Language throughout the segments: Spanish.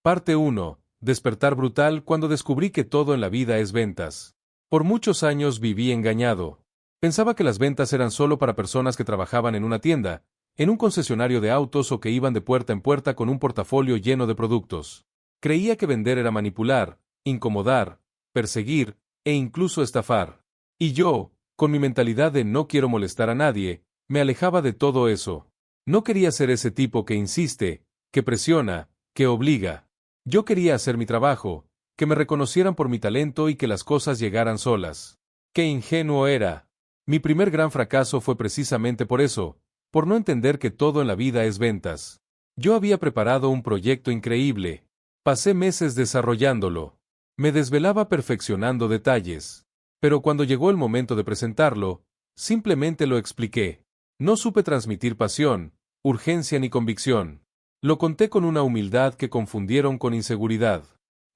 Parte 1. Despertar brutal cuando descubrí que todo en la vida es ventas. Por muchos años viví engañado. Pensaba que las ventas eran solo para personas que trabajaban en una tienda, en un concesionario de autos o que iban de puerta en puerta con un portafolio lleno de productos. Creía que vender era manipular, incomodar, perseguir e incluso estafar. Y yo, con mi mentalidad de no quiero molestar a nadie, me alejaba de todo eso. No quería ser ese tipo que insiste, que presiona, que obliga. Yo quería hacer mi trabajo, que me reconocieran por mi talento y que las cosas llegaran solas. ¡Qué ingenuo era! Mi primer gran fracaso fue precisamente por eso, por no entender que todo en la vida es ventas. Yo había preparado un proyecto increíble. Pasé meses desarrollándolo. Me desvelaba perfeccionando detalles. Pero cuando llegó el momento de presentarlo, simplemente lo expliqué. No supe transmitir pasión, urgencia ni convicción. Lo conté con una humildad que confundieron con inseguridad.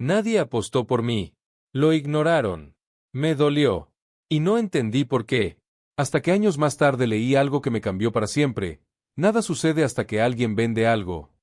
Nadie apostó por mí. Lo ignoraron. Me dolió. Y no entendí por qué. Hasta que años más tarde leí algo que me cambió para siempre. Nada sucede hasta que alguien vende algo.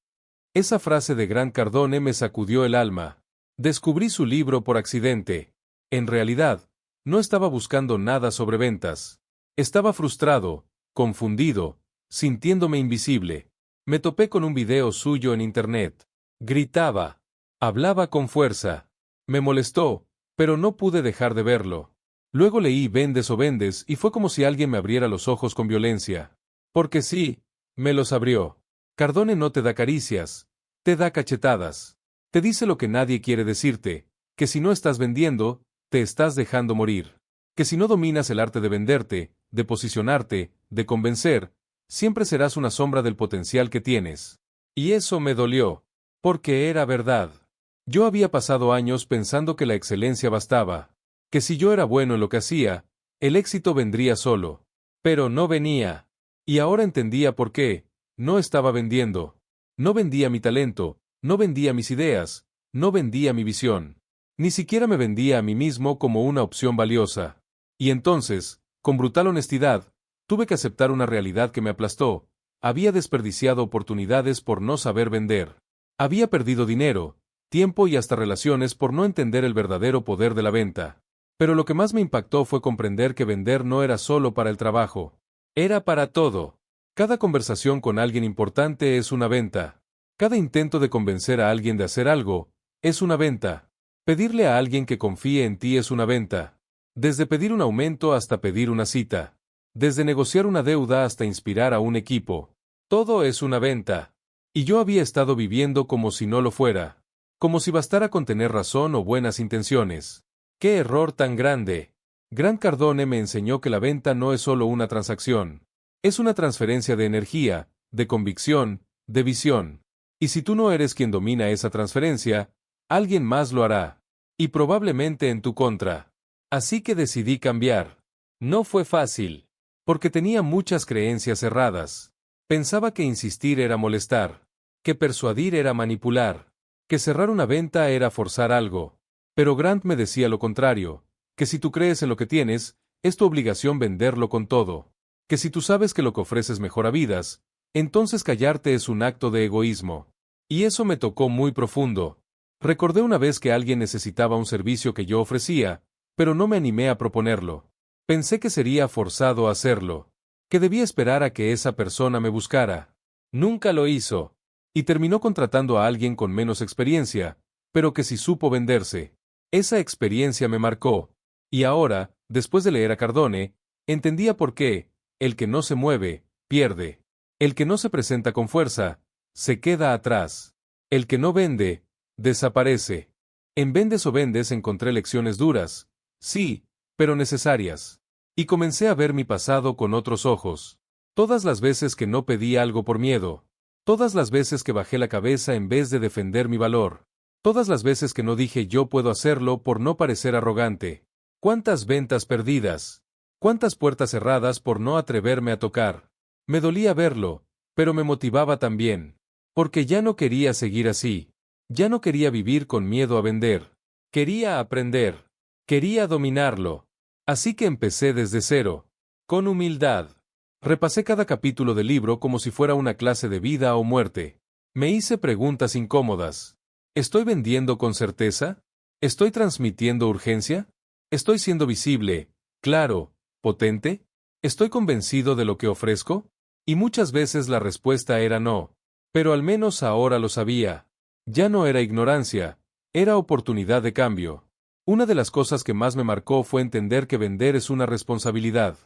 Esa frase de Grant Cardone me sacudió el alma. Descubrí su libro por accidente. En realidad, no estaba buscando nada sobre ventas. Estaba frustrado, confundido, sintiéndome invisible. Me topé con un video suyo en internet. Gritaba. Hablaba con fuerza. Me molestó, pero no pude dejar de verlo. Luego leí Vendes o Vendes y fue como si alguien me abriera los ojos con violencia. Porque sí, me los abrió. Cardone no te da caricias, te da cachetadas. Te dice lo que nadie quiere decirte, que si no estás vendiendo, te estás dejando morir. Que si no dominas el arte de venderte, de posicionarte, de convencer, siempre serás una sombra del potencial que tienes. Y eso me dolió, porque era verdad. Yo había pasado años pensando que la excelencia bastaba, que si yo era bueno en lo que hacía, el éxito vendría solo. Pero no venía. Y ahora entendía por qué. No estaba vendiendo. No vendía mi talento, no vendía mis ideas, no vendía mi visión. Ni siquiera me vendía a mí mismo como una opción valiosa. Y entonces, con brutal honestidad, tuve que aceptar una realidad que me aplastó. Había desperdiciado oportunidades por no saber vender. Había perdido dinero, tiempo y hasta relaciones por no entender el verdadero poder de la venta. Pero lo que más me impactó fue comprender que vender no era solo para el trabajo. Era para todo. Cada conversación con alguien importante es una venta. Cada intento de convencer a alguien de hacer algo es una venta. Pedirle a alguien que confíe en ti es una venta. Desde pedir un aumento hasta pedir una cita. Desde negociar una deuda hasta inspirar a un equipo. Todo es una venta. Y yo había estado viviendo como si no lo fuera. Como si bastara con tener razón o buenas intenciones. ¡Qué error tan grande! Grant Cardone me enseñó que la venta no es solo una transacción. Es una transferencia de energía, de convicción, de visión. Y si tú no eres quien domina esa transferencia, alguien más lo hará. Y probablemente en tu contra. Así que decidí cambiar. No fue fácil. Porque tenía muchas creencias erradas. Pensaba que insistir era molestar. Que persuadir era manipular. Que cerrar una venta era forzar algo. Pero Grant me decía lo contrario. Que si tú crees en lo que tienes, es tu obligación venderlo con todo. Que si tú sabes que lo que ofreces mejora vidas, entonces callarte es un acto de egoísmo. Y eso me tocó muy profundo. Recordé una vez que alguien necesitaba un servicio que yo ofrecía, pero no me animé a proponerlo. Pensé que sería forzado a hacerlo. Que debía esperar a que esa persona me buscara. Nunca lo hizo. Y terminó contratando a alguien con menos experiencia, pero que sí supo venderse. Esa experiencia me marcó. Y ahora, después de leer a Cardone, entendía por qué. El que no se mueve, pierde. El que no se presenta con fuerza, se queda atrás. El que no vende, desaparece. En Vendes o Vendes encontré lecciones duras, sí, pero necesarias. Y comencé a ver mi pasado con otros ojos. Todas las veces que no pedí algo por miedo. Todas las veces que bajé la cabeza en vez de defender mi valor. Todas las veces que no dije yo puedo hacerlo por no parecer arrogante. ¿Cuántas ventas perdidas? ¿Cuántas puertas cerradas por no atreverme a tocar? Me dolía verlo, pero me motivaba también. Porque ya no quería seguir así. Ya no quería vivir con miedo a vender. Quería aprender. Quería dominarlo. Así que empecé desde cero. Con humildad. Repasé cada capítulo del libro como si fuera una clase de vida o muerte. Me hice preguntas incómodas. ¿Estoy vendiendo con certeza? ¿Estoy transmitiendo urgencia? ¿Estoy siendo visible, claro, potente? ¿Estoy convencido de lo que ofrezco? Y muchas veces la respuesta era no. Pero al menos ahora lo sabía. Ya no era ignorancia, era oportunidad de cambio. Una de las cosas que más me marcó fue entender que vender es una responsabilidad.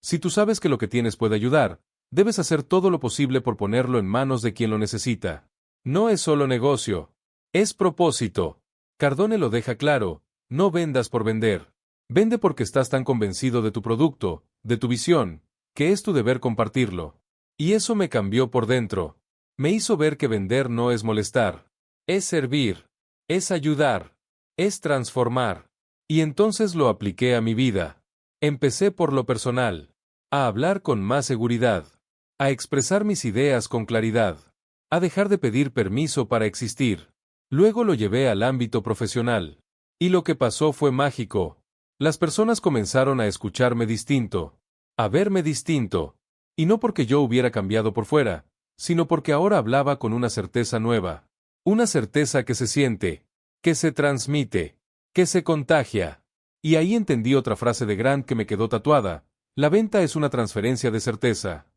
Si tú sabes que lo que tienes puede ayudar, debes hacer todo lo posible por ponerlo en manos de quien lo necesita. No es solo negocio, es propósito. Cardone lo deja claro, no vendas por vender. Vende porque estás tan convencido de tu producto, de tu visión, que es tu deber compartirlo. Y eso me cambió por dentro. Me hizo ver que vender no es molestar, es servir, es ayudar, es transformar. Y entonces lo apliqué a mi vida. Empecé por lo personal, a hablar con más seguridad, a expresar mis ideas con claridad, a dejar de pedir permiso para existir. Luego lo llevé al ámbito profesional. Y lo que pasó fue mágico. Las personas comenzaron a escucharme distinto, a verme distinto, y no porque yo hubiera cambiado por fuera, sino porque ahora hablaba con una certeza nueva. Una certeza que se siente, que se transmite, que se contagia. Y ahí entendí otra frase de Grant que me quedó tatuada: la venta es una transferencia de certeza.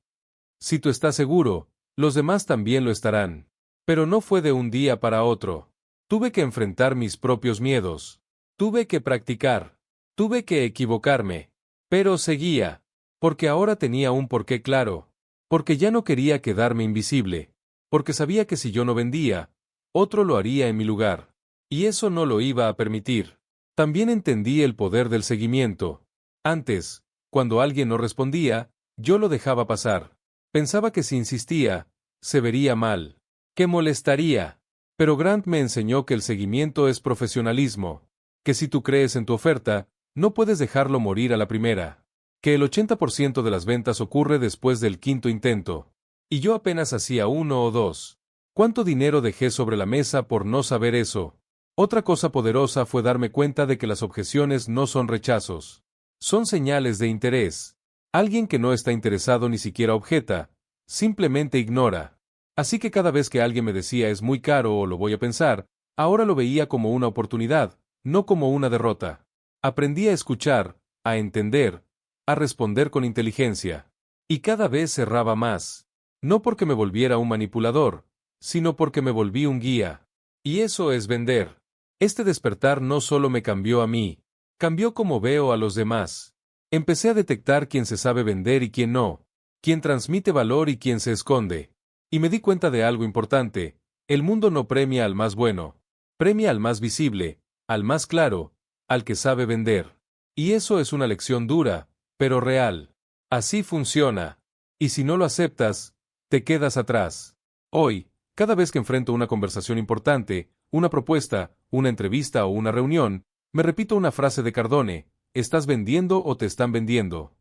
Si tú estás seguro, los demás también lo estarán. Pero no fue de un día para otro. Tuve que enfrentar mis propios miedos. Tuve que practicar. Tuve que equivocarme. Pero seguía. Porque ahora tenía un porqué claro. Porque ya no quería quedarme invisible. Porque sabía que si yo no vendía, otro lo haría en mi lugar. Y eso no lo iba a permitir. También entendí el poder del seguimiento. Antes, cuando alguien no respondía, yo lo dejaba pasar. Pensaba que si insistía, se vería mal, que molestaría. Pero Grant me enseñó que el seguimiento es profesionalismo, que si tú crees en tu oferta, no puedes dejarlo morir a la primera, que el 80% de las ventas ocurre después del quinto intento. Y yo apenas hacía uno o dos. ¿Cuánto dinero dejé sobre la mesa por no saber eso? Otra cosa poderosa fue darme cuenta de que las objeciones no son rechazos. Son señales de interés. Alguien que no está interesado ni siquiera objeta, simplemente ignora. Así que cada vez que alguien me decía es muy caro o lo voy a pensar, ahora lo veía como una oportunidad, no como una derrota. Aprendí a escuchar, a entender, a responder con inteligencia. Y cada vez cerraba más. No porque me volviera un manipulador, sino porque me volví un guía. Y eso es vender. Este despertar no solo me cambió a mí, cambió cómo veo a los demás. Empecé a detectar quién se sabe vender y quién no, quién transmite valor y quién se esconde. Y me di cuenta de algo importante: el mundo no premia al más bueno, premia al más visible, al más claro, al que sabe vender. Y eso es una lección dura, pero real. Así funciona. Y si no lo aceptas, te quedas atrás. Hoy, cada vez que enfrento una conversación importante, una propuesta, una entrevista o una reunión, me repito una frase de Cardone: ¿estás vendiendo o te están vendiendo?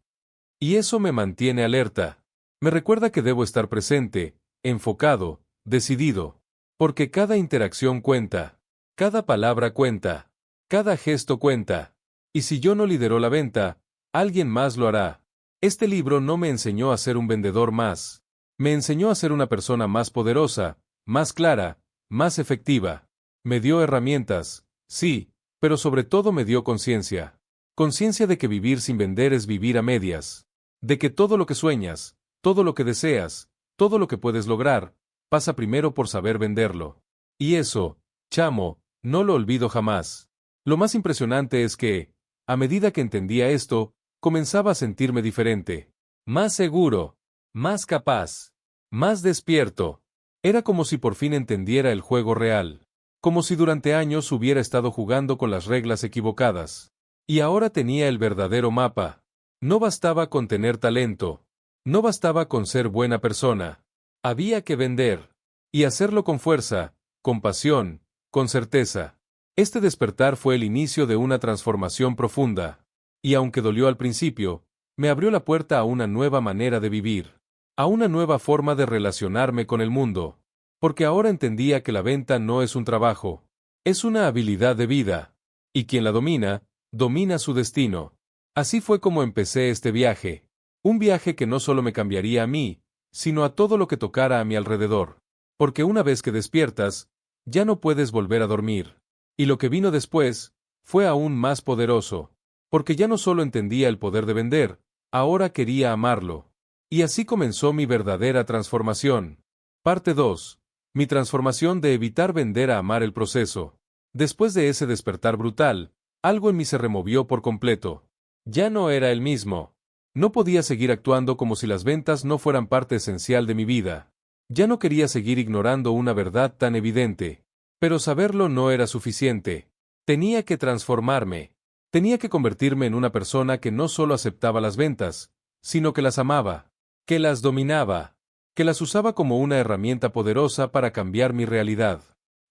Y eso me mantiene alerta. Me recuerda que debo estar presente, enfocado, decidido. Porque cada interacción cuenta. Cada palabra cuenta. Cada gesto cuenta. Y si yo no lidero la venta, alguien más lo hará. Este libro no me enseñó a ser un vendedor más. Me enseñó a ser una persona más poderosa, más clara, más efectiva. Me dio herramientas, sí, pero sobre todo me dio conciencia. Conciencia de que vivir sin vender es vivir a medias. De que todo lo que sueñas, todo lo que deseas, todo lo que puedes lograr, pasa primero por saber venderlo. Y eso, chamo, no lo olvido jamás. Lo más impresionante es que, a medida que entendía esto, comenzaba a sentirme diferente. Más seguro, más capaz, más despierto. Era como si por fin entendiera el juego real. Como si durante años hubiera estado jugando con las reglas equivocadas. Y ahora tenía el verdadero mapa. No bastaba con tener talento. No bastaba con ser buena persona. Había que vender. Y hacerlo con fuerza, con pasión, con certeza. Este despertar fue el inicio de una transformación profunda. Y aunque dolió al principio, me abrió la puerta a una nueva manera de vivir. A una nueva forma de relacionarme con el mundo. Porque ahora entendía que la venta no es un trabajo. Es una habilidad de vida. Y quien la domina, domina su destino. Así fue como empecé este viaje. Un viaje que no solo me cambiaría a mí, sino a todo lo que tocara a mi alrededor. Porque una vez que despiertas, Ya no puedes volver a dormir. Y lo que vino después fue aún más poderoso, porque ya no solo entendía el poder de vender, ahora quería amarlo. Y así comenzó mi verdadera transformación. Parte 2. Mi transformación de evitar vender a amar el proceso. Después de ese despertar brutal, algo en mí se removió por completo. Ya no era el mismo. No podía seguir actuando como si las ventas no fueran parte esencial de mi vida. Ya no quería seguir ignorando una verdad tan evidente. Pero saberlo no era suficiente. Tenía que transformarme. Tenía que convertirme en una persona que no solo aceptaba las ventas, sino que las amaba, que las dominaba, que las usaba como una herramienta poderosa para cambiar mi realidad.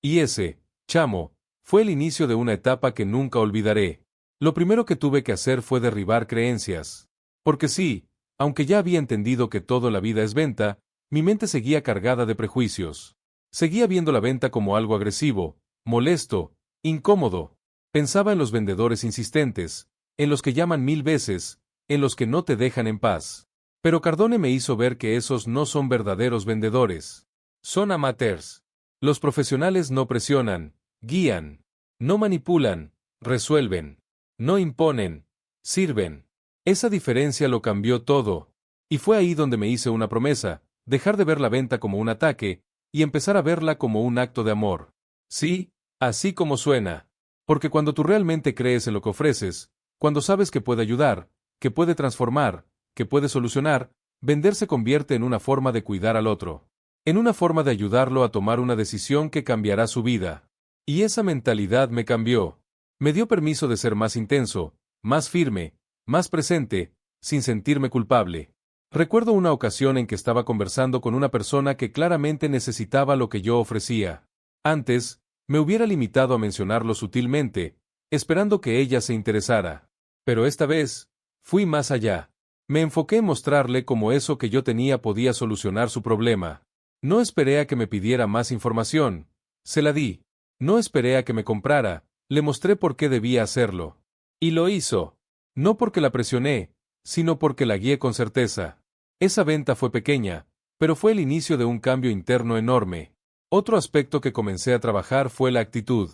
Y ese, chamo, fue el inicio de una etapa que nunca olvidaré. Lo primero que tuve que hacer fue derribar creencias. Porque sí, aunque ya había entendido que todo en la vida es venta, mi mente seguía cargada de prejuicios. Seguía viendo la venta como algo agresivo, molesto, incómodo. Pensaba en los vendedores insistentes, en los que llaman 1000 veces, en los que no te dejan en paz. Pero Cardone me hizo ver que esos no son verdaderos vendedores. Son amateurs. Los profesionales no presionan, guían, no manipulan, resuelven, no imponen, sirven. Esa diferencia lo cambió todo. Y fue ahí donde me hice una promesa, dejar de ver la venta como un ataque, y empezar a verla como un acto de amor. Sí, así como suena. Porque cuando tú realmente crees en lo que ofreces, cuando sabes que puede ayudar, que puede transformar, que puede solucionar, vender se convierte en una forma de cuidar al otro. En una forma de ayudarlo a tomar una decisión que cambiará su vida. Y esa mentalidad me cambió. Me dio permiso de ser más intenso, más firme, más presente, sin sentirme culpable. Recuerdo una ocasión en que estaba conversando con una persona que claramente necesitaba lo que yo ofrecía. Antes, me hubiera limitado a mencionarlo sutilmente, esperando que ella se interesara. Pero esta vez, fui más allá. Me enfoqué en mostrarle cómo eso que yo tenía podía solucionar su problema. No esperé a que me pidiera más información. Se la di. No esperé a que me comprara. Le mostré por qué debía hacerlo. Y lo hizo. No porque la presioné, sino porque la guié con certeza. Esa venta fue pequeña, pero fue el inicio de un cambio interno enorme. Otro aspecto que comencé a trabajar fue la actitud.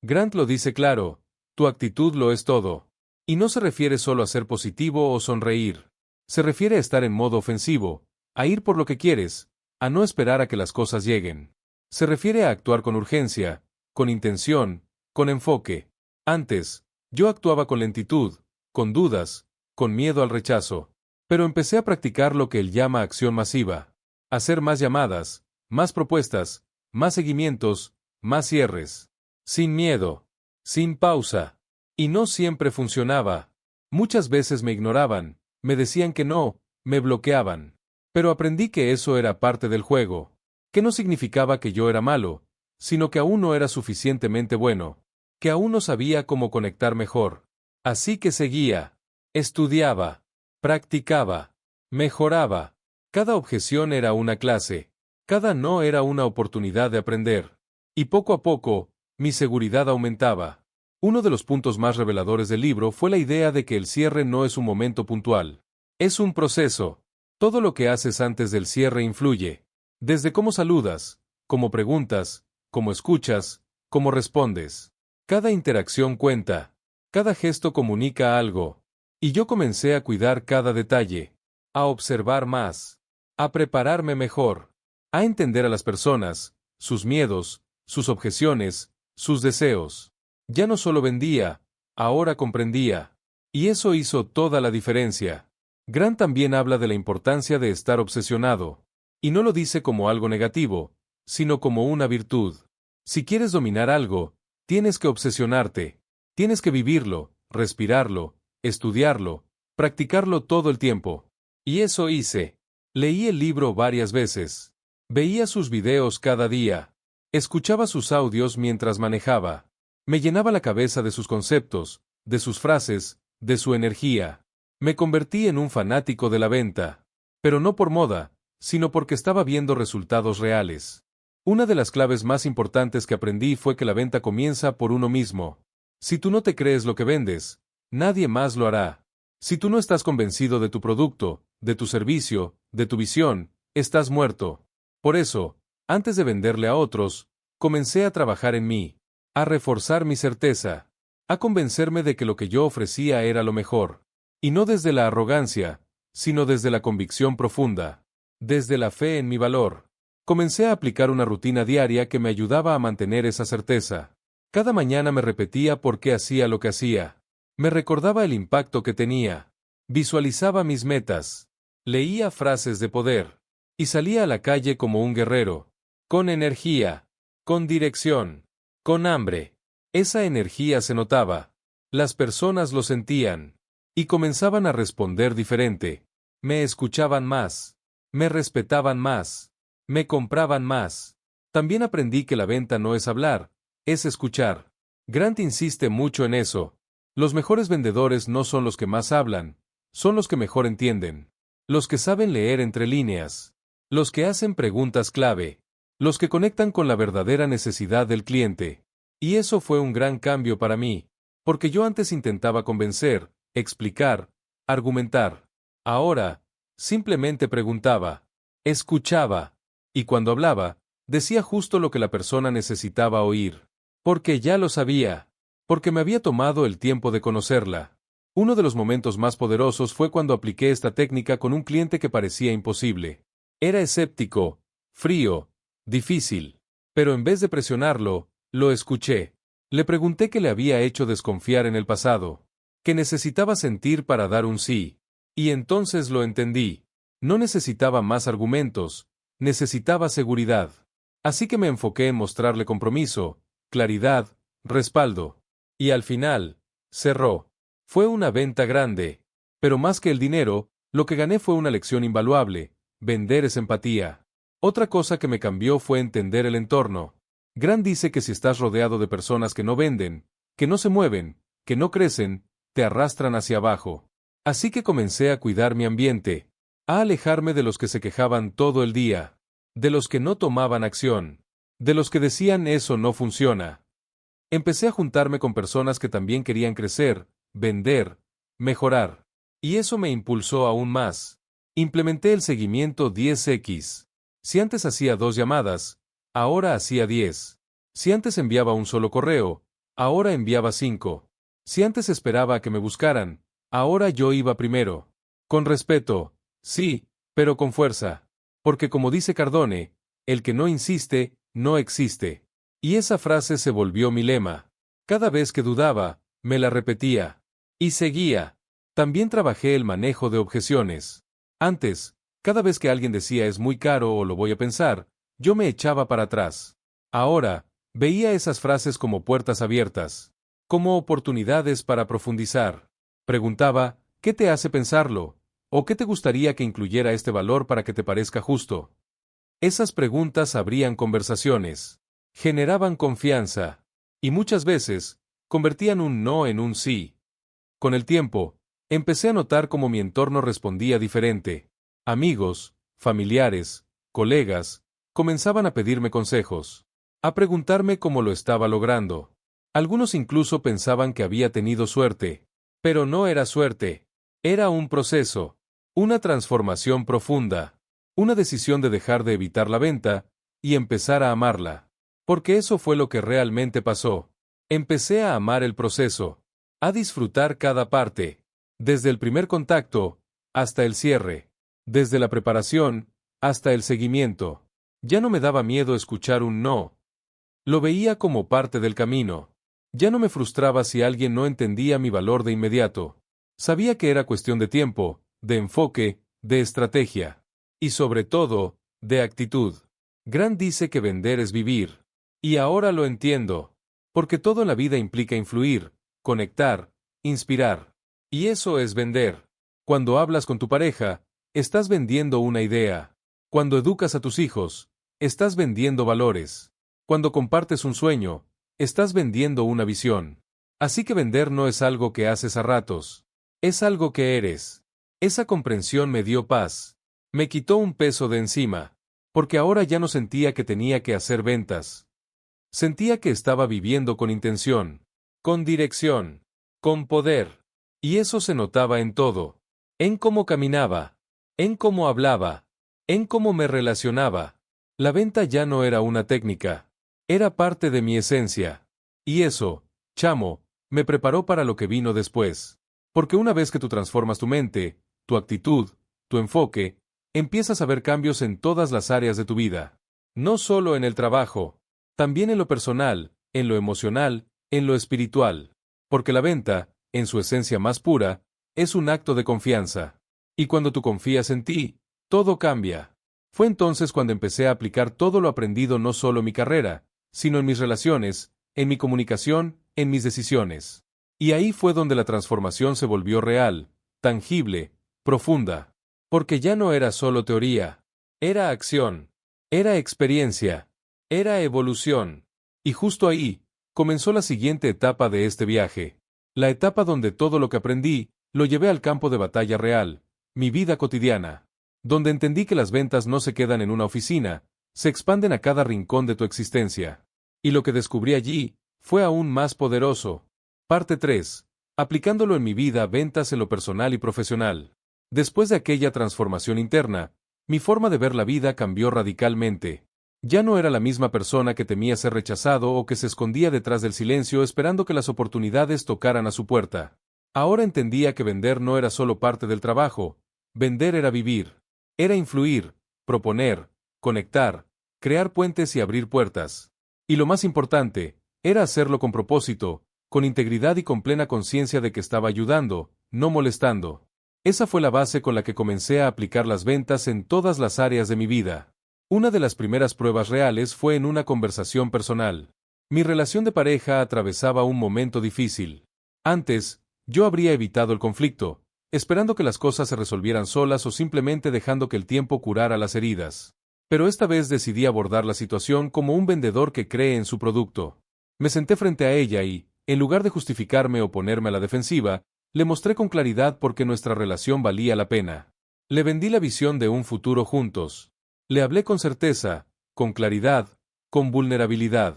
Grant lo dice claro, tu actitud lo es todo. Y no se refiere solo a ser positivo o sonreír. Se refiere a estar en modo ofensivo, a ir por lo que quieres, a no esperar a que las cosas lleguen. Se refiere a actuar con urgencia, con intención, con enfoque. Antes, yo actuaba con lentitud, con dudas, con miedo al rechazo. Pero empecé a practicar lo que él llama acción masiva. Hacer más llamadas, más propuestas, más seguimientos, más cierres. Sin miedo. Sin pausa. Y no siempre funcionaba. Muchas veces me ignoraban, me decían que no, me bloqueaban. Pero aprendí que eso era parte del juego. Que no significaba que yo era malo, sino que aún no era suficientemente bueno. Que aún no sabía cómo conectar mejor. Así que seguía. Estudiaba. Practicaba. Mejoraba. Cada objeción era una clase. Cada no era una oportunidad de aprender. Y poco a poco, mi seguridad aumentaba. Uno de los puntos más reveladores del libro fue la idea de que el cierre no es un momento puntual. Es un proceso. Todo lo que haces antes del cierre influye. Desde cómo saludas, cómo preguntas, cómo escuchas, cómo respondes. Cada interacción cuenta. Cada gesto comunica algo. Y yo comencé a cuidar cada detalle, a observar más, a prepararme mejor, a entender a las personas, sus miedos, sus objeciones, sus deseos. Ya no solo vendía, ahora comprendía. Y eso hizo toda la diferencia. Grant también habla de la importancia de estar obsesionado. Y no lo dice como algo negativo, sino como una virtud. Si quieres dominar algo, tienes que obsesionarte. Tienes que vivirlo, respirarlo, estudiarlo, practicarlo todo el tiempo. Y eso hice. Leí el libro varias veces. Veía sus videos cada día. Escuchaba sus audios mientras manejaba. Me llenaba la cabeza de sus conceptos, de sus frases, de su energía. Me convertí en un fanático de la venta. Pero no por moda, sino porque estaba viendo resultados reales. Una de las claves más importantes que aprendí fue que la venta comienza por uno mismo. Si tú no te crees lo que vendes, nadie más lo hará. Si tú no estás convencido de tu producto, de tu servicio, de tu visión, estás muerto. Por eso, antes de venderle a otros, Comencé a trabajar en mí, a reforzar mi certeza, a convencerme de que lo que yo ofrecía era lo mejor. Y no desde la arrogancia, sino desde la convicción profunda, desde la fe en mi valor. Comencé a aplicar una rutina diaria que me ayudaba a mantener esa certeza. Cada mañana me repetía por qué hacía lo que hacía. Me recordaba el impacto que tenía. Visualizaba mis metas. Leía frases de poder. Y salía a la calle como un guerrero. Con energía. Con dirección. Con hambre. Esa energía se notaba. Las personas lo sentían. Y comenzaban a responder diferente. Me escuchaban más. Me respetaban más. Me compraban más. También aprendí que la venta no es hablar, es escuchar. Grant insiste mucho en eso. Los mejores vendedores no son los que más hablan, son los que mejor entienden. Los que saben leer entre líneas. Los que hacen preguntas clave. Los que conectan con la verdadera necesidad del cliente. Y eso fue un gran cambio para mí, porque yo antes intentaba convencer, explicar, argumentar. Ahora, simplemente preguntaba, escuchaba, y cuando hablaba, decía justo lo que la persona necesitaba oír. Porque ya lo sabía, porque me había tomado el tiempo de conocerla. Uno de los momentos más poderosos fue cuando apliqué esta técnica con un cliente que parecía imposible. Era escéptico, frío, difícil. Pero en vez de presionarlo, lo escuché. Le pregunté qué le había hecho desconfiar en el pasado. ¿Qué necesitaba sentir para dar un sí? Y entonces lo entendí. No necesitaba más argumentos, necesitaba seguridad. Así que me enfoqué en mostrarle compromiso, claridad, respaldo. Y al final, cerró. Fue una venta grande. Pero más que el dinero, lo que gané fue una lección invaluable. Vender es empatía. Otra cosa que me cambió fue entender el entorno. Grant dice que si estás rodeado de personas que no venden, que no se mueven, que no crecen, te arrastran hacia abajo. Así que comencé a cuidar mi ambiente, a alejarme de los que se quejaban todo el día, de los que no tomaban acción, de los que decían eso no funciona. Empecé a juntarme con personas que también querían crecer, vender, mejorar. Y eso me impulsó aún más. Implementé el seguimiento 10X. Si antes hacía 2 llamadas, ahora hacía 10. Si antes enviaba un solo correo, ahora enviaba 5. Si antes esperaba a que me buscaran, ahora yo iba primero. Con respeto, sí, pero con fuerza. Porque como dice Cardone, el que no insiste, no existe. Y esa frase se volvió mi lema. Cada vez que dudaba, me la repetía. Y seguía. También trabajé el manejo de objeciones. Antes, cada vez que alguien decía es muy caro o lo voy a pensar, yo me echaba para atrás. Ahora, veía esas frases como puertas abiertas, como oportunidades para profundizar. Preguntaba, ¿qué te hace pensarlo? ¿O qué te gustaría que incluyera este valor para que te parezca justo? Esas preguntas abrían conversaciones, generaban confianza, y muchas veces, convertían un no en un sí. Con el tiempo, empecé a notar cómo mi entorno respondía diferente. Amigos, familiares, colegas, comenzaban a pedirme consejos, a preguntarme cómo lo estaba logrando. Algunos incluso pensaban que había tenido suerte. Pero no era suerte. Era un proceso, una transformación profunda, una decisión de dejar de evitar la venta y empezar a amarla. Porque eso fue lo que realmente pasó. Empecé a amar el proceso, a disfrutar cada parte, desde el primer contacto hasta el cierre, desde la preparación hasta el seguimiento. Ya no me daba miedo escuchar un no. Lo veía como parte del camino. Ya no me frustraba si alguien no entendía mi valor de inmediato. Sabía que era cuestión de tiempo, de enfoque, de estrategia. Y sobre todo, de actitud. Grant dice que vender es vivir. Y ahora lo entiendo. Porque todo en la vida implica influir, conectar, inspirar. Y eso es vender. Cuando hablas con tu pareja, estás vendiendo una idea. Cuando educas a tus hijos, estás vendiendo valores. Cuando compartes un sueño, estás vendiendo una visión. Así que vender no es algo que haces a ratos. Es algo que eres. Esa comprensión me dio paz. Me quitó un peso de encima. Porque ahora ya no sentía que tenía que hacer ventas. Sentía que estaba viviendo con intención, con dirección, con poder. Y eso se notaba en todo. En cómo caminaba, en cómo hablaba, en cómo me relacionaba. La venta ya no era una técnica. Era parte de mi esencia. Y eso, chamo, me preparó para lo que vino después. Porque una vez que tú transformas tu mente, tu actitud, tu enfoque, empiezas a ver cambios en todas las áreas de tu vida. No solo en el trabajo, también en lo personal, en lo emocional, en lo espiritual. Porque la venta, en su esencia más pura, es un acto de confianza. Y cuando tú confías en ti, todo cambia. Fue entonces cuando empecé a aplicar todo lo aprendido no solo en mi carrera, sino en mis relaciones, en mi comunicación, en mis decisiones. Y ahí fue donde la transformación se volvió real, tangible, profunda. Porque ya no era solo teoría, era acción, era experiencia, era evolución. Y justo ahí, comenzó la siguiente etapa de este viaje. La etapa donde todo lo que aprendí, lo llevé al campo de batalla real, mi vida cotidiana. Donde entendí que las ventas no se quedan en una oficina, se expanden a cada rincón de tu existencia. Y lo que descubrí allí, fue aún más poderoso. Parte 3. Aplicándolo en mi vida, ventas en lo personal y profesional. Después de aquella transformación interna, mi forma de ver la vida cambió radicalmente. Ya no era la misma persona que temía ser rechazado o que se escondía detrás del silencio esperando que las oportunidades tocaran a su puerta. Ahora entendía que vender no era solo parte del trabajo, vender era vivir. Era influir, proponer, conectar, crear puentes y abrir puertas. Y lo más importante, era hacerlo con propósito, con integridad y con plena conciencia de que estaba ayudando, no molestando. Esa fue la base con la que comencé a aplicar las ventas en todas las áreas de mi vida. Una de las primeras pruebas reales fue en una conversación personal. Mi relación de pareja atravesaba un momento difícil. Antes, yo habría evitado el conflicto, esperando que las cosas se resolvieran solas o simplemente dejando que el tiempo curara las heridas. Pero esta vez decidí abordar la situación como un vendedor que cree en su producto. Me senté frente a ella y, en lugar de justificarme o ponerme a la defensiva, le mostré con claridad por qué nuestra relación valía la pena. Le vendí la visión de un futuro juntos. Le hablé con certeza, con claridad, con vulnerabilidad.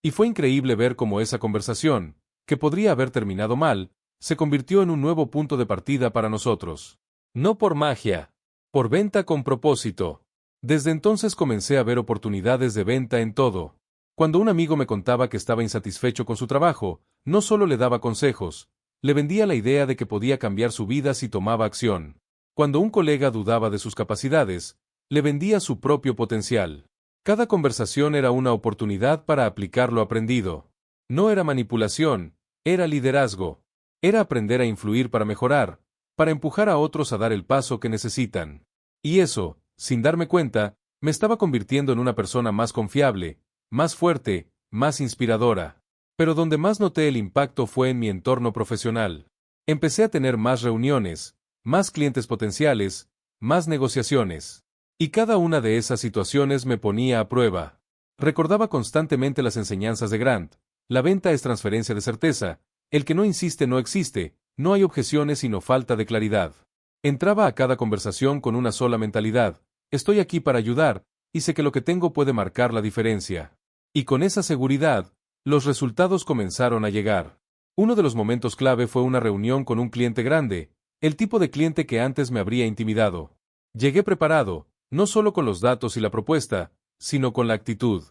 Y fue increíble ver cómo esa conversación, que podría haber terminado mal, se convirtió en un nuevo punto de partida para nosotros. No por magia, por venta con propósito. Desde entonces comencé a ver oportunidades de venta en todo. Cuando un amigo me contaba que estaba insatisfecho con su trabajo, no solo le daba consejos, le vendía la idea de que podía cambiar su vida si tomaba acción. Cuando un colega dudaba de sus capacidades, le vendía su propio potencial. Cada conversación era una oportunidad para aplicar lo aprendido. No era manipulación, era liderazgo. Era aprender a influir para mejorar, para empujar a otros a dar el paso que necesitan. Y eso, sin darme cuenta, me estaba convirtiendo en una persona más confiable, más fuerte, más inspiradora. Pero donde más noté el impacto fue en mi entorno profesional. Empecé a tener más reuniones, más clientes potenciales, más negociaciones. Y cada una de esas situaciones me ponía a prueba. Recordaba constantemente las enseñanzas de Grant. La venta es transferencia de certeza. El que no insiste no existe, no hay objeciones sino falta de claridad. Entraba a cada conversación con una sola mentalidad. Estoy aquí para ayudar, y sé que lo que tengo puede marcar la diferencia. Y con esa seguridad, los resultados comenzaron a llegar. Uno de los momentos clave fue una reunión con un cliente grande, el tipo de cliente que antes me habría intimidado. Llegué preparado, no solo con los datos y la propuesta, sino con la actitud.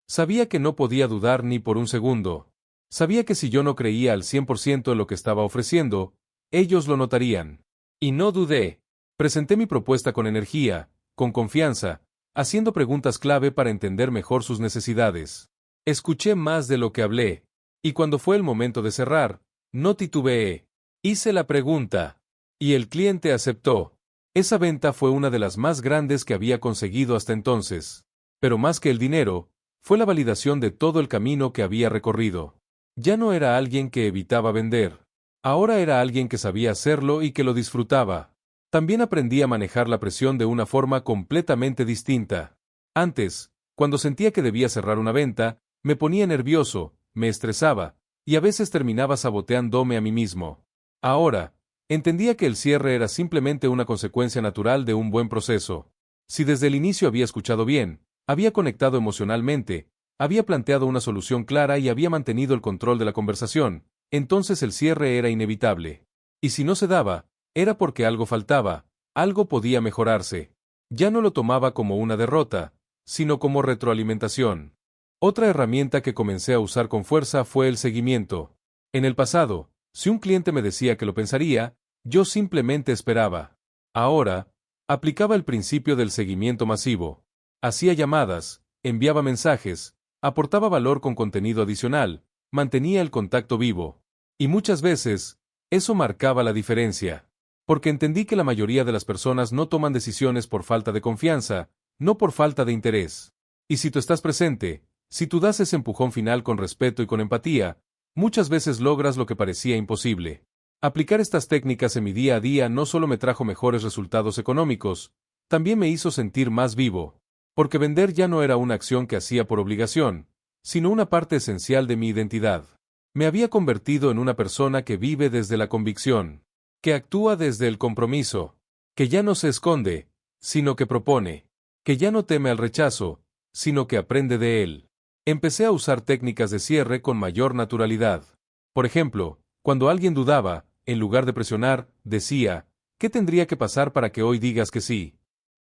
Sabía que no podía dudar ni por un segundo. Sabía que si yo no creía al 100% en lo que estaba ofreciendo, ellos lo notarían. Y no dudé. Presenté mi propuesta con energía, con confianza, haciendo preguntas clave para entender mejor sus necesidades. Escuché más de lo que hablé. Y cuando fue el momento de cerrar, no titubeé. Hice la pregunta. Y el cliente aceptó. Esa venta fue una de las más grandes que había conseguido hasta entonces. Pero más que el dinero, fue la validación de todo el camino que había recorrido. Ya no era alguien que evitaba vender. Ahora era alguien que sabía hacerlo y que lo disfrutaba. También aprendí a manejar la presión de una forma completamente distinta. Antes, cuando sentía que debía cerrar una venta, me ponía nervioso, me estresaba, y a veces terminaba saboteándome a mí mismo. Ahora, entendía que el cierre era simplemente una consecuencia natural de un buen proceso. Si desde el inicio había escuchado bien, había conectado emocionalmente, había planteado una solución clara y había mantenido el control de la conversación, entonces el cierre era inevitable. Y si no se daba, era porque algo faltaba, algo podía mejorarse. Ya no lo tomaba como una derrota, sino como retroalimentación. Otra herramienta que comencé a usar con fuerza fue el seguimiento. En el pasado, si un cliente me decía que lo pensaría, yo simplemente esperaba. Ahora, aplicaba el principio del seguimiento masivo. Hacía llamadas, enviaba mensajes, aportaba valor con contenido adicional, mantenía el contacto vivo. Y muchas veces, eso marcaba la diferencia. Porque entendí que la mayoría de las personas no toman decisiones por falta de confianza, no por falta de interés. Y si tú estás presente, si tú das ese empujón final con respeto y con empatía, muchas veces logras lo que parecía imposible. Aplicar estas técnicas en mi día a día no solo me trajo mejores resultados económicos, también me hizo sentir más vivo. Porque vender ya no era una acción que hacía por obligación, sino una parte esencial de mi identidad. Me había convertido en una persona que vive desde la convicción, que actúa desde el compromiso, que ya no se esconde, sino que propone, que ya no teme al rechazo, sino que aprende de él. Empecé a usar técnicas de cierre con mayor naturalidad. Por ejemplo, cuando alguien dudaba, en lugar de presionar, decía, ¿qué tendría que pasar para que hoy digas que sí?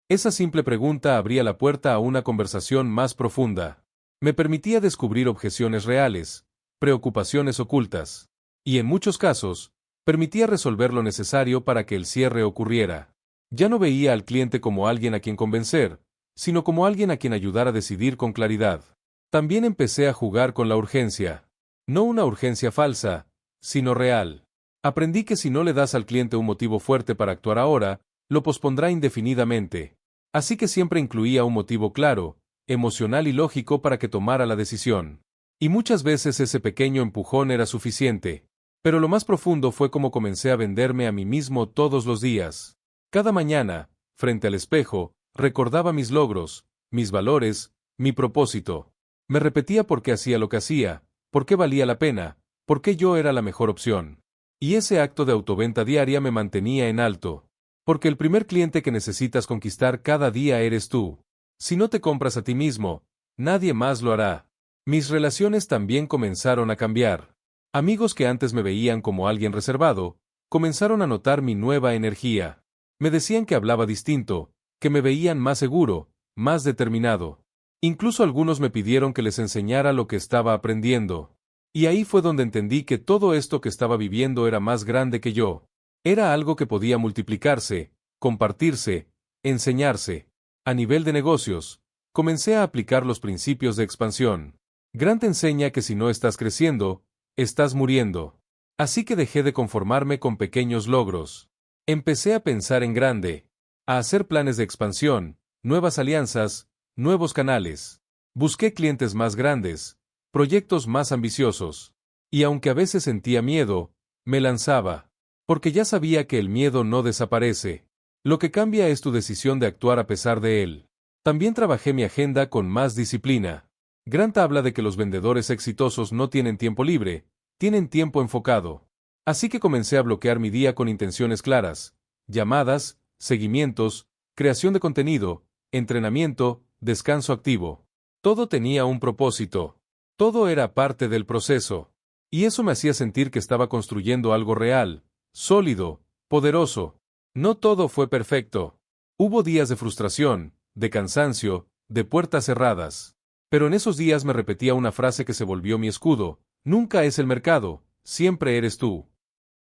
Esa simple pregunta abría la puerta a una conversación más profunda. Me permitía descubrir objeciones reales, preocupaciones ocultas, y en muchos casos, permitía resolver lo necesario para que el cierre ocurriera. Ya no veía al cliente como alguien a quien convencer, sino como alguien a quien ayudar a decidir con claridad. También empecé a jugar con la urgencia. No una urgencia falsa, sino real. Aprendí que si no le das al cliente un motivo fuerte para actuar ahora, lo pospondrá indefinidamente. Así que siempre incluía un motivo claro, emocional y lógico para que tomara la decisión. Y muchas veces ese pequeño empujón era suficiente. Pero lo más profundo fue cómo comencé a venderme a mí mismo todos los días. Cada mañana, frente al espejo, recordaba mis logros, mis valores, mi propósito. Me repetía por qué hacía lo que hacía, por qué valía la pena, por qué yo era la mejor opción. Y ese acto de autoventa diaria me mantenía en alto. Porque el primer cliente que necesitas conquistar cada día eres tú. Si no te compras a ti mismo, nadie más lo hará. Mis relaciones también comenzaron a cambiar. Amigos que antes me veían como alguien reservado, comenzaron a notar mi nueva energía. Me decían que hablaba distinto, que me veían más seguro, más determinado. Incluso algunos me pidieron que les enseñara lo que estaba aprendiendo. Y ahí fue donde entendí que todo esto que estaba viviendo era más grande que yo. Era algo que podía multiplicarse, compartirse, enseñarse. A nivel de negocios, comencé a aplicar los principios de expansión. Grant enseña que si no estás creciendo, estás muriendo. Así que dejé de conformarme con pequeños logros. Empecé a pensar en grande, a hacer planes de expansión, nuevas alianzas, nuevos canales. Busqué clientes más grandes, proyectos más ambiciosos. Y aunque a veces sentía miedo, me lanzaba. Porque ya sabía que el miedo no desaparece. Lo que cambia es tu decisión de actuar a pesar de él. También trabajé mi agenda con más disciplina. Grant habla de que los vendedores exitosos no tienen tiempo libre, tienen tiempo enfocado. Así que comencé a bloquear mi día con intenciones claras, llamadas, seguimientos, creación de contenido, entrenamiento, descanso activo. Todo tenía un propósito. Todo era parte del proceso. Y eso me hacía sentir que estaba construyendo algo real, sólido, poderoso. No todo fue perfecto. Hubo días de frustración, de cansancio, de puertas cerradas. Pero en esos días me repetía una frase que se volvió mi escudo: nunca es el mercado, siempre eres tú.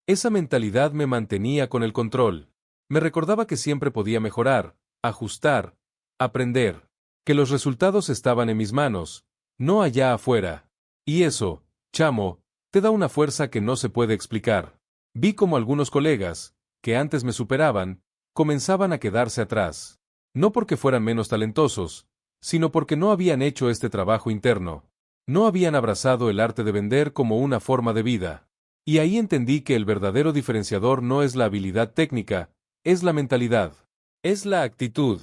Esa mentalidad me mantenía con el control. Me recordaba que siempre podía mejorar, ajustar, aprender. Que los resultados estaban en mis manos, no allá afuera. Y eso, chamo, te da una fuerza que no se puede explicar. Vi como algunos colegas, que antes me superaban, comenzaban a quedarse atrás. No porque fueran menos talentosos, sino porque no habían hecho este trabajo interno. No habían abrazado el arte de vender como una forma de vida. Y ahí entendí que el verdadero diferenciador no es la habilidad técnica, es la mentalidad. Es la actitud.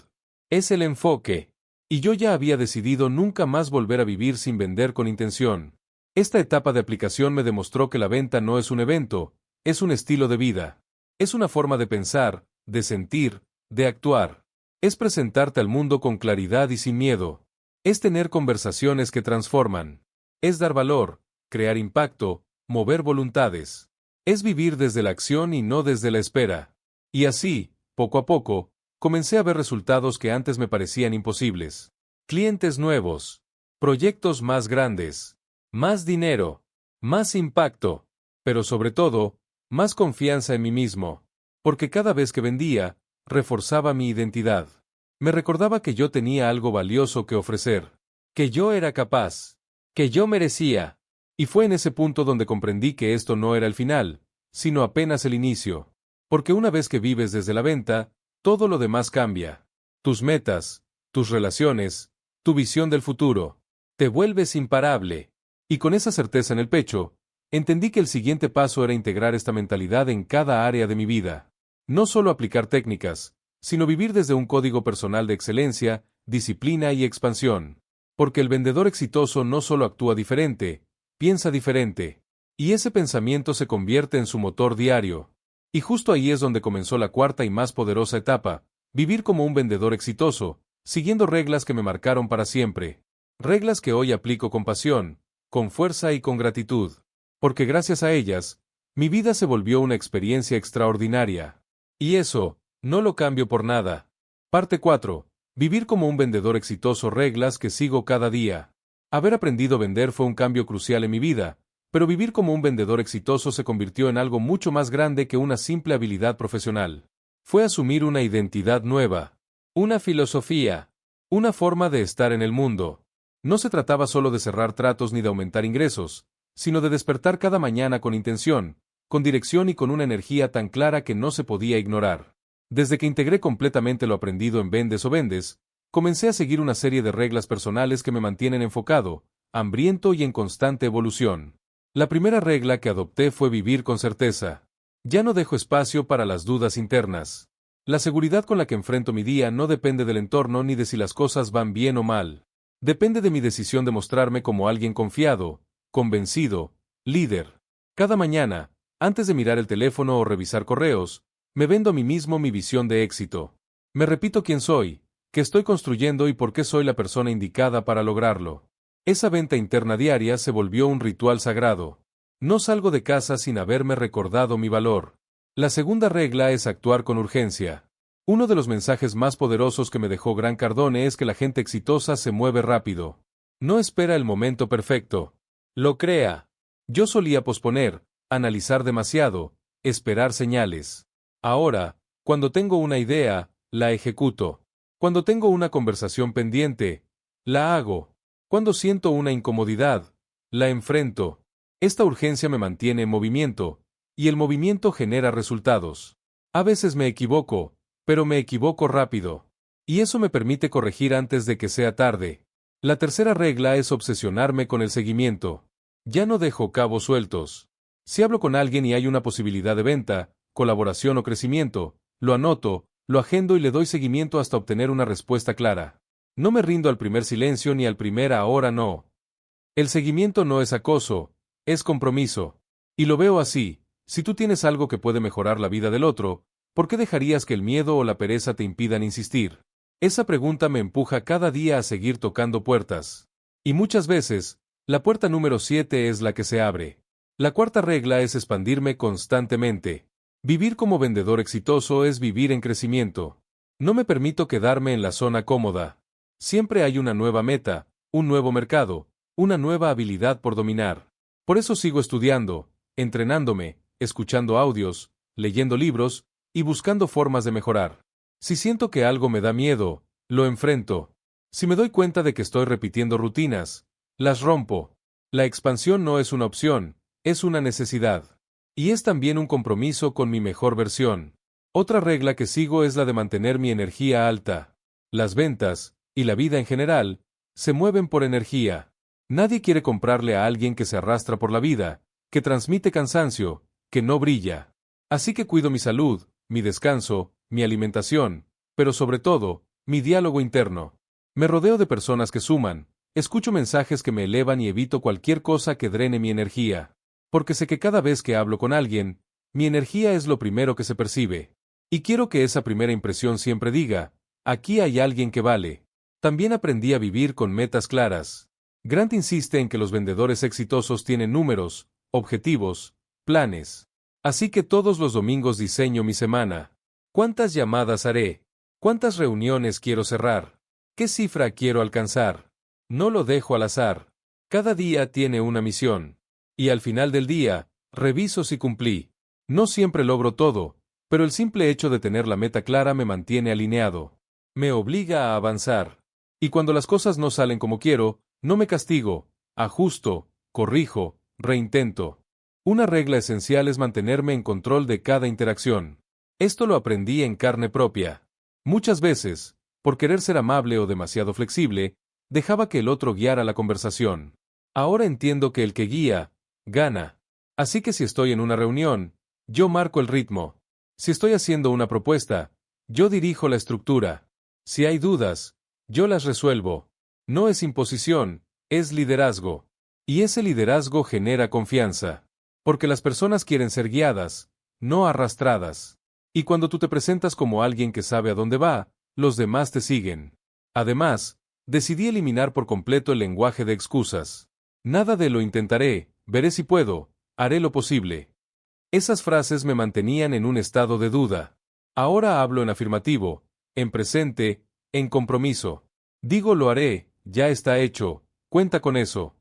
Es el enfoque. Y yo ya había decidido nunca más volver a vivir sin vender con intención. Esta etapa de aplicación me demostró que la venta no es un evento, es un estilo de vida. Es una forma de pensar, de sentir, de actuar. Es presentarte al mundo con claridad y sin miedo. Es tener conversaciones que transforman. Es dar valor, crear impacto, mover voluntades. Es vivir desde la acción y no desde la espera. Y así, poco a poco, comencé a ver resultados que antes me parecían imposibles. Clientes nuevos. proyectos más grandes, más dinero, más impacto, pero sobre todo, más confianza en mí mismo, porque cada vez que vendía, reforzaba mi identidad. Me recordaba que yo tenía algo valioso que ofrecer, que yo era capaz, que yo merecía. Y fue en ese punto donde comprendí que esto no era el final, sino apenas el inicio. Porque una vez que vives desde la venta, todo lo demás cambia. Tus metas, tus relaciones, tu visión del futuro. Te vuelves imparable. Y con esa certeza en el pecho, entendí que el siguiente paso era integrar esta mentalidad en cada área de mi vida. No solo aplicar técnicas, sino vivir desde un código personal de excelencia, disciplina y expansión. Porque el vendedor exitoso no solo actúa diferente, piensa diferente. Y ese pensamiento se convierte en su motor diario. Y justo ahí es donde comenzó la cuarta y más poderosa etapa, vivir como un vendedor exitoso, siguiendo reglas que me marcaron para siempre. Reglas que hoy aplico con pasión, con fuerza y con gratitud. Porque gracias a ellas, mi vida se volvió una experiencia extraordinaria. Y eso, no lo cambio por nada. Parte 4. Vivir como un vendedor exitoso. Reglas que sigo cada día. Haber aprendido a vender fue un cambio crucial en mi vida, pero vivir como un vendedor exitoso se convirtió en algo mucho más grande que una simple habilidad profesional. Fue asumir una identidad nueva, una filosofía, una forma de estar en el mundo. No se trataba solo de cerrar tratos ni de aumentar ingresos, sino de despertar cada mañana con intención, con dirección y con una energía tan clara que no se podía ignorar. Desde que integré completamente lo aprendido en Vendes o Vendes, comencé a seguir una serie de reglas personales que me mantienen enfocado, hambriento y en constante evolución. La primera regla que adopté fue vivir con certeza. Ya no dejo espacio para las dudas internas. La seguridad con la que enfrento mi día no depende del entorno ni de si las cosas van bien o mal. Depende de mi decisión de mostrarme como alguien confiado, convencido, líder. Cada mañana, antes de mirar el teléfono o revisar correos, me vendo a mí mismo mi visión de éxito. Me repito quién soy, qué estoy construyendo y por qué soy la persona indicada para lograrlo. Esa venta interna diaria se volvió un ritual sagrado. No salgo de casa sin haberme recordado mi valor. La segunda regla es actuar con urgencia. Uno de los mensajes más poderosos que me dejó Grant Cardone es que la gente exitosa se mueve rápido. No espera el momento perfecto. Lo crea. Yo solía posponer, analizar demasiado, esperar señales. Ahora, cuando tengo una idea, la ejecuto. Cuando tengo una conversación pendiente, la hago. Cuando siento una incomodidad, la enfrento. Esta urgencia me mantiene en movimiento, y el movimiento genera resultados. A veces me equivoco, pero me equivoco rápido. Y eso me permite corregir antes de que sea tarde. La tercera regla es obsesionarme con el seguimiento. Ya no dejo cabos sueltos. Si hablo con alguien y hay una posibilidad de venta, colaboración o crecimiento, lo anoto, lo agendo y le doy seguimiento hasta obtener una respuesta clara. No me rindo al primer silencio ni al primer ahora no. El seguimiento no es acoso, es compromiso. Y lo veo así, si tú tienes algo que puede mejorar la vida del otro, ¿por qué dejarías que el miedo o la pereza te impidan insistir? Esa pregunta me empuja cada día a seguir tocando puertas. Y muchas veces, la puerta número 7 es la que se abre. La cuarta regla es expandirme constantemente. Vivir como vendedor exitoso es vivir en crecimiento. No me permito quedarme en la zona cómoda. Siempre hay una nueva meta, un nuevo mercado, una nueva habilidad por dominar. Por eso sigo estudiando, entrenándome, escuchando audios, leyendo libros y buscando formas de mejorar. Si siento que algo me da miedo, lo enfrento. Si me doy cuenta de que estoy repitiendo rutinas, las rompo. La expansión no es una opción, es una necesidad. Y es también un compromiso con mi mejor versión. Otra regla que sigo es la de mantener mi energía alta. Las ventas, y la vida en general, se mueven por energía. Nadie quiere comprarle a alguien que se arrastra por la vida, que transmite cansancio, que no brilla. Así que cuido mi salud, mi descanso, mi alimentación, pero sobre todo, mi diálogo interno. Me rodeo de personas que suman, escucho mensajes que me elevan y evito cualquier cosa que drene mi energía. Porque sé que cada vez que hablo con alguien, mi energía es lo primero que se percibe. Y quiero que esa primera impresión siempre diga, aquí hay alguien que vale. También aprendí a vivir con metas claras. Grant insiste en que los vendedores exitosos tienen números, objetivos, planes. Así que todos los domingos diseño mi semana. ¿Cuántas llamadas haré? ¿Cuántas reuniones quiero cerrar? ¿Qué cifra quiero alcanzar? No lo dejo al azar. Cada día tiene una misión. Y al final del día, reviso si cumplí. No siempre logro todo, pero el simple hecho de tener la meta clara me mantiene alineado. Me obliga a avanzar. Y cuando las cosas no salen como quiero, no me castigo, ajusto, corrijo, reintento. Una regla esencial es mantenerme en control de cada interacción. Esto lo aprendí en carne propia. Muchas veces, por querer ser amable o demasiado flexible, dejaba que el otro guiara la conversación. Ahora entiendo que el que guía, gana. Así que si estoy en una reunión, yo marco el ritmo. Si estoy haciendo una propuesta, yo dirijo la estructura. Si hay dudas, yo las resuelvo. No es imposición, es liderazgo. Y ese liderazgo genera confianza. Porque las personas quieren ser guiadas, no arrastradas. Y cuando tú te presentas como alguien que sabe a dónde va, los demás te siguen. Además, decidí eliminar por completo el lenguaje de excusas. Nada de lo intentaré, veré si puedo, haré lo posible. Esas frases me mantenían en un estado de duda. Ahora hablo en afirmativo, en presente, en compromiso. Digo lo haré, ya está hecho, cuenta con eso.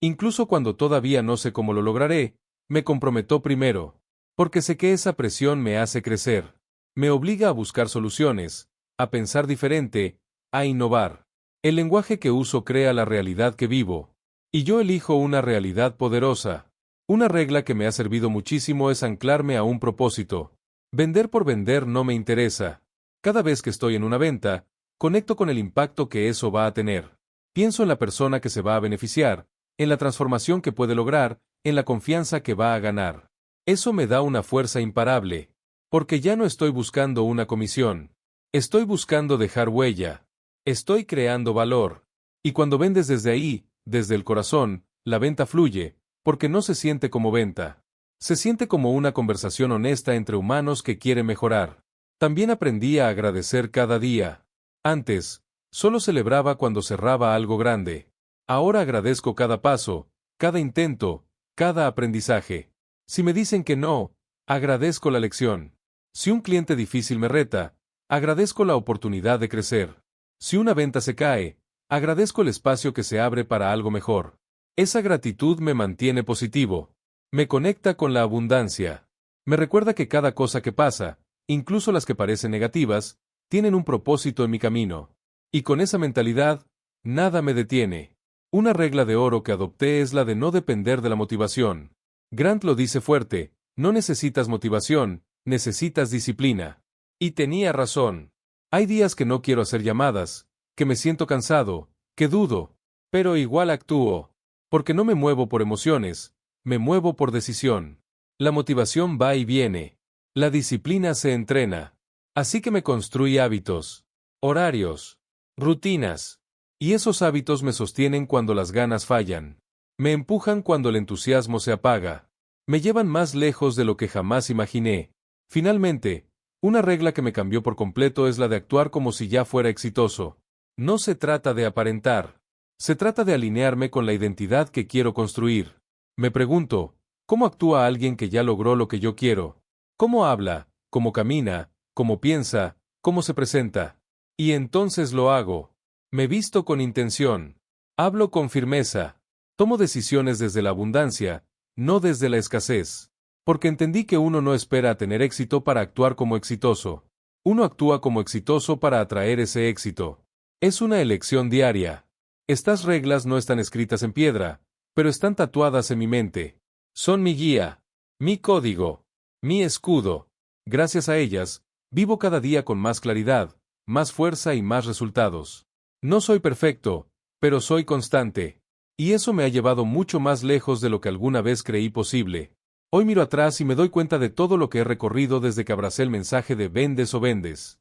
Incluso cuando todavía no sé cómo lo lograré, me comprometo primero. Porque sé que esa presión me hace crecer. Me obliga a buscar soluciones, a pensar diferente, a innovar. El lenguaje que uso crea la realidad que vivo. Y yo elijo una realidad poderosa. Una regla que me ha servido muchísimo es anclarme a un propósito. Vender por vender no me interesa. Cada vez que estoy en una venta, conecto con el impacto que eso va a tener. Pienso en la persona que se va a beneficiar, en la transformación que puede lograr, en la confianza que va a ganar. Eso me da una fuerza imparable. Porque ya no estoy buscando una comisión. Estoy buscando dejar huella. Estoy creando valor. Y cuando vendes desde ahí, desde el corazón, la venta fluye, porque no se siente como venta. Se siente como una conversación honesta entre humanos que quieren mejorar. También aprendí a agradecer cada día. Antes, solo celebraba cuando cerraba algo grande. Ahora agradezco cada paso, cada intento, cada aprendizaje. Si me dicen que no, agradezco la lección. Si un cliente difícil me reta, agradezco la oportunidad de crecer. Si una venta se cae, agradezco el espacio que se abre para algo mejor. Esa gratitud me mantiene positivo. Me conecta con la abundancia. Me recuerda que cada cosa que pasa, incluso las que parecen negativas, tienen un propósito en mi camino. Y con esa mentalidad, nada me detiene. Una regla de oro que adopté es la de no depender de la motivación. Grant lo dice fuerte, no necesitas motivación, necesitas disciplina. Y tenía razón. Hay días que no quiero hacer llamadas, que me siento cansado, que dudo, pero igual actúo. Porque no me muevo por emociones, me muevo por decisión. La motivación va y viene. La disciplina se entrena. Así que me construí hábitos, horarios, rutinas. Y esos hábitos me sostienen cuando las ganas fallan. Me empujan cuando el entusiasmo se apaga. Me llevan más lejos de lo que jamás imaginé. Finalmente, una regla que me cambió por completo es la de actuar como si ya fuera exitoso. No se trata de aparentar. Se trata de alinearme con la identidad que quiero construir. Me pregunto, ¿cómo actúa alguien que ya logró lo que yo quiero? ¿Cómo habla? ¿Cómo camina? ¿Cómo piensa? ¿Cómo se presenta? Y entonces lo hago. Me visto con intención. Hablo con firmeza. Tomo decisiones desde la abundancia, no desde la escasez. Porque entendí que uno no espera a tener éxito para actuar como exitoso. Uno actúa como exitoso para atraer ese éxito. Es una elección diaria. Estas reglas no están escritas en piedra, pero están tatuadas en mi mente. Son mi guía, mi código, mi escudo. Gracias a ellas, vivo cada día con más claridad, más fuerza y más resultados. No soy perfecto, pero soy constante. Y eso me ha llevado mucho más lejos de lo que alguna vez creí posible. Hoy miro atrás y me doy cuenta de todo lo que he recorrido desde que abracé el mensaje de vendes o vendes.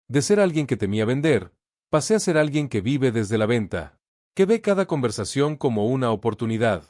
De ser alguien que temía vender, pasé a ser alguien que vive desde la venta, que ve cada conversación como una oportunidad,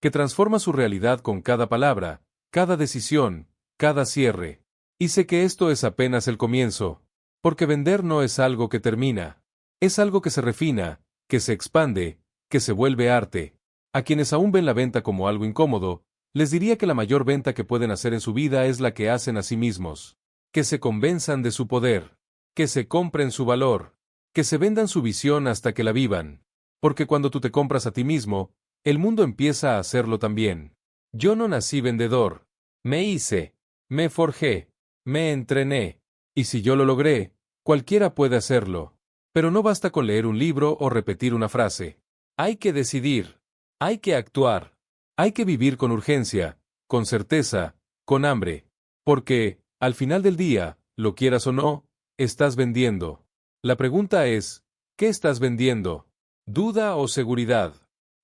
que transforma su realidad con cada palabra, cada decisión, cada cierre. Y sé que esto es apenas el comienzo, porque vender no es algo que termina, es algo que se refina, que se expande, que se vuelve arte. A quienes aún ven la venta como algo incómodo, les diría que la mayor venta que pueden hacer en su vida es la que hacen a sí mismos. Que se convenzan de su poder, que se compren su valor, que se vendan su visión hasta que la vivan. Porque cuando tú te compras a ti mismo, el mundo empieza a hacerlo también. Yo no nací vendedor. Me hice, me forjé, me entrené. Y si yo lo logré, cualquiera puede hacerlo. Pero no basta con leer un libro o repetir una frase. Hay que decidir. Hay que actuar. Hay que vivir con urgencia, con certeza, con hambre. Porque, al final del día, lo quieras o no, estás vendiendo. La pregunta es, ¿qué estás vendiendo? ¿Duda o seguridad?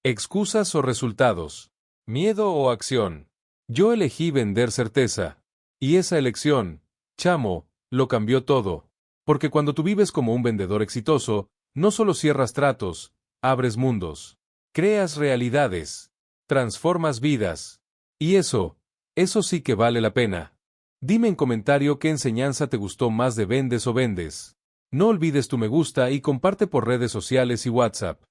¿Excusas o resultados? ¿Miedo o acción? Yo elegí vender certeza. Y esa elección, chamo, lo cambió todo. Porque cuando tú vives como un vendedor exitoso, no solo cierras tratos, abres mundos, creas realidades, transformas vidas. Y eso sí que vale la pena. Dime en comentario qué enseñanza te gustó más de Vendes o Vendes. No olvides tu me gusta y comparte por redes sociales y WhatsApp.